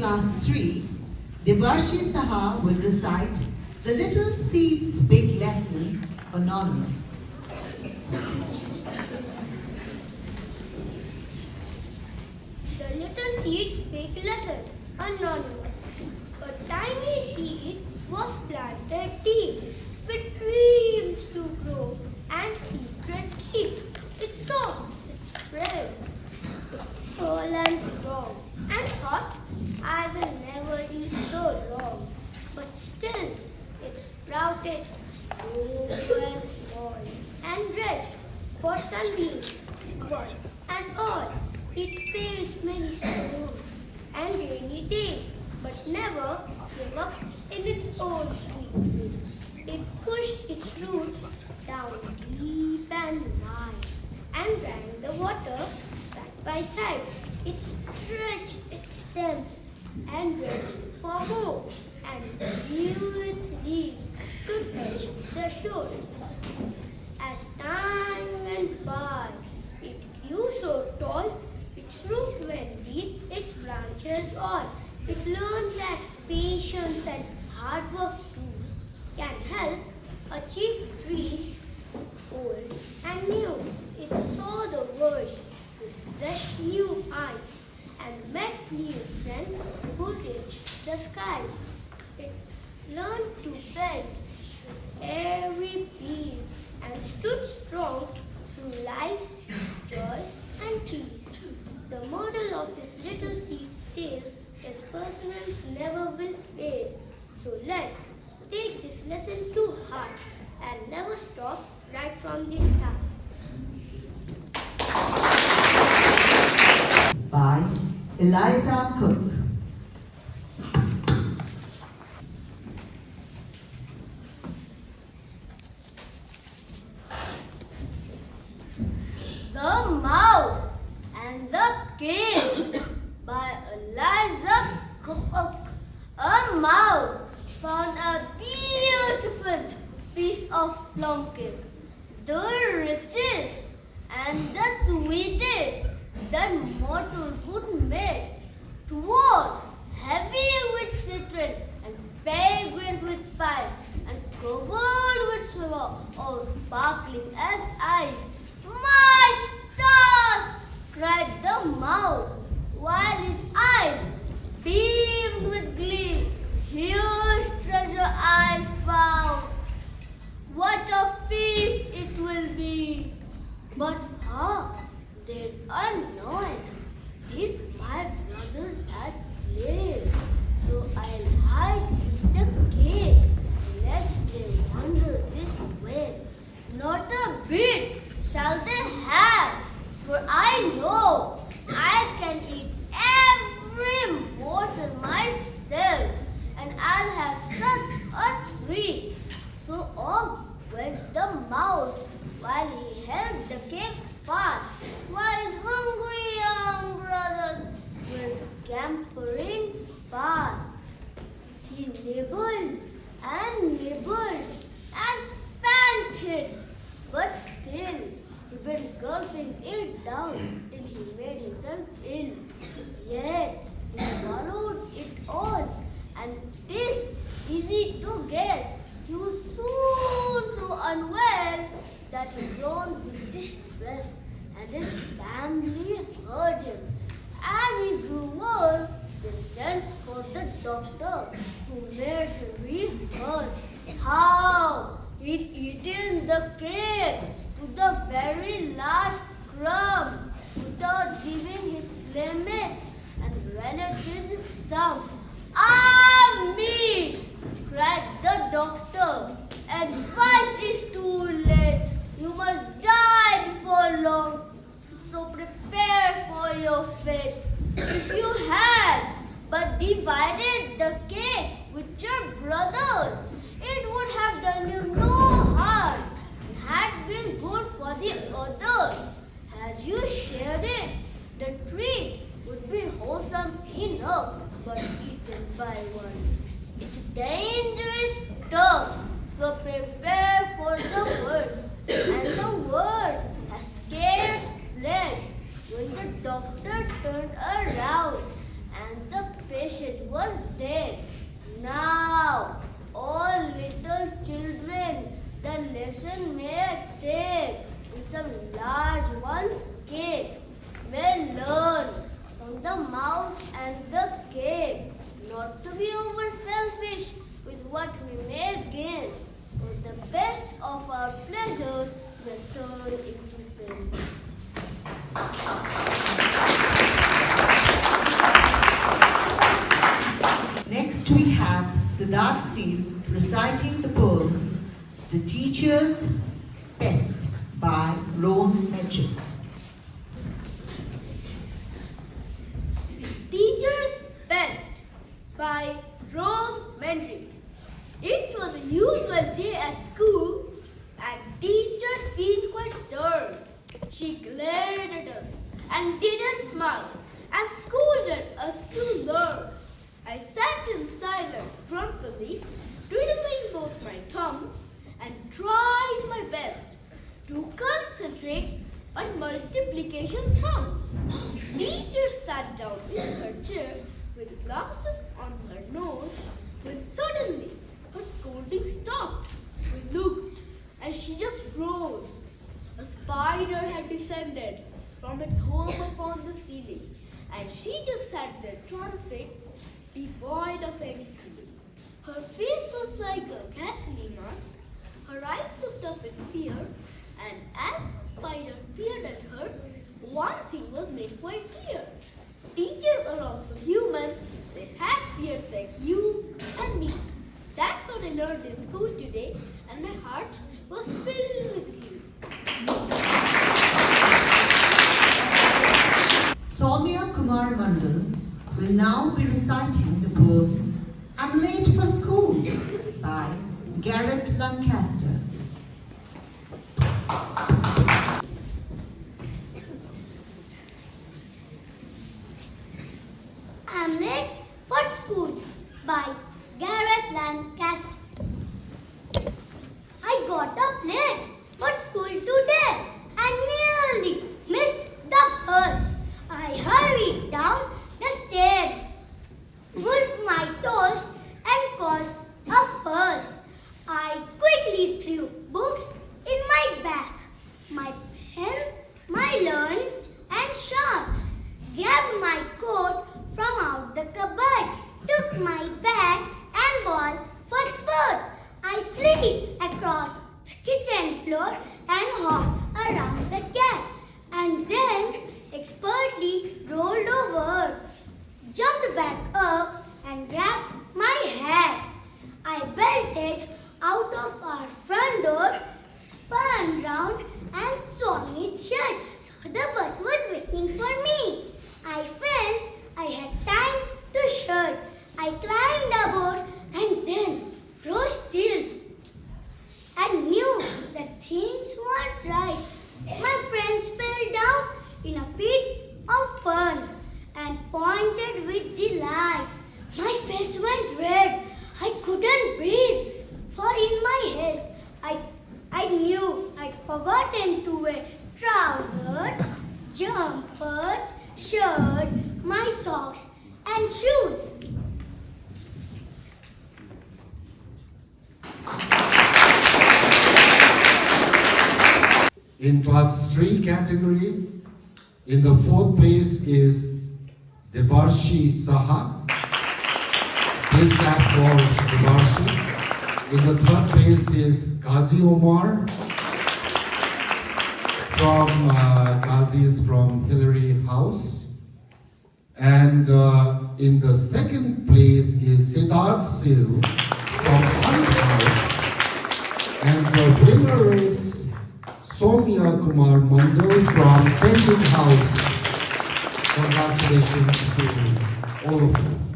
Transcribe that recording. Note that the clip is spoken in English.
Class 3, Debarsi Saha will recite The Little Seed's Big Lesson, Anonymous. The Little Seed's Big Lesson, Anonymous. A tiny seed was planted deep, with dreams to grow and secrets keep. It saw its friends, tall and strong, and thought, I will never eat so long. But still, it sprouted slow and small, and rich for sunbeams, one and all. It faced many storms and rainy days, but never gave up in its own sweet ways. It pushed its root down deep and wide and drank the water side by side. It stretched its stems and reached for more and blew its leaves to touch the shore. As time went by, it grew so tall, its roots went deep, its branches all. It learned that patience and hard work too can help achieve dreams old and new. It saw the world with fresh new eyes and met new friends who reached the sky. It learned to bend with every beat and stood strong through life's joys and peace. The model of this little seed's tale is perseverance never will fail. So let's take this lesson to heart and never stop right from the start. By Eliza Cook. The Mouse and the Cake by Eliza Cook. A mouse found a beautiful piece of plum cake, the richest and the sweetest that mortal could make. 'Twas heavy with citron and fragrant with spice and covered with sugar, all sparkling as ice. My stars! Cried the mouse, while his eyes beamed with glee. Huge treasure I found. What a feast it will be! But hark, there's a noise. 'Tis my brother at play. So I'll hide in the cave, lest they wander this way. Not a bit shall they have, for I know I can eat every morsel myself, and I'll have such a treat. So off went the mouse, while he held the cake fast, while his hungry young brothers were scampering past. He nibbled and panted, but still he went gulping it down till he made himself ill. Yet he swallowed it all, and 'tis easy to guess he was soon so unwell that he groaned with distress, and his family heard him. As he grew worse, they sent for the doctor, who made him rehearse how he'd eaten the cake to the very last crumb, without giving his playmates and relatives some. Ah me! Cried the doctor. Advice is too late. You must die before long. So prepare for your fate. If you had but divided the cake with your brothers, it would have done you no harm and had been good for the others. Had you shared it, the treat would be wholesome enough, but eaten by one. It's dangerous stuff, so prepare for the word. And the word has scarce fled when the doctor turned around and the patient lesson may I take in some large one's cake? Well, learn from the mouse and the cake not to be over selfish with what we may gain, for the best of our pleasures will turn into pain. Next we have Siddharth Seal reciting the poem The Teacher's Best by Roan Metric. Teacher's Best by Roan Metric. It was a usual day at school and teacher seemed quite stern. She glared at us and didn't smile and scolded us to learn. I sat in silence grumpily, twiddling both my thumbs and tried my best to concentrate on multiplication sums. Teacher sat down in her chair with glasses on her nose when suddenly her scolding stopped. We looked and she just froze. A spider had descended from its home upon the ceiling and she just sat there transfixed, devoid of any feeling. Her face was like a ghastly mask. Her eyes looked up in fear, and as the spider peered at her, one thing was made quite clear. Teachers are also human. They have fears like you and me. That's what I learned in school today, and my heart was filled with glee. Soumya Kr will now be reciting the poem I'm Late for School by Gareth Lancaster. I'm late for school by Gareth Lancaster. I got up late for school today and nearly missed the bus. I hurried down the stairs, would my toes and caused a fuss. I quickly threw books in my bag, my pen, my lunch and sharps, grabbed my coat from out the cupboard, took my bag and ball for sports. I slid across the kitchen floor and hopped around the cat, and then expertly rolled over, jumped back up and grabbed my hat. I belted out of our front door, spun round and swung it shut, so the bus was waiting for me. I felt I had time to shirt. I climbed aboard and then froze still and knew that things weren't right. My friends fell down in a fit of fun and pointed with delight. My face went red. I couldn't breathe, for in my haste I knew I'd forgotten to wear trousers, jumpers, shirt, my socks and shoes. In class 3 category, in the 4th place is Debarsi Saha. This clap for Debarsi. In the 3rd place is Kazi Omar. Kazi is from Hillary House. And in the 2nd place is Siddharth Seal from Hunt House. And the winner is Soumya Kr Mondal from English House. Congratulations to all of you.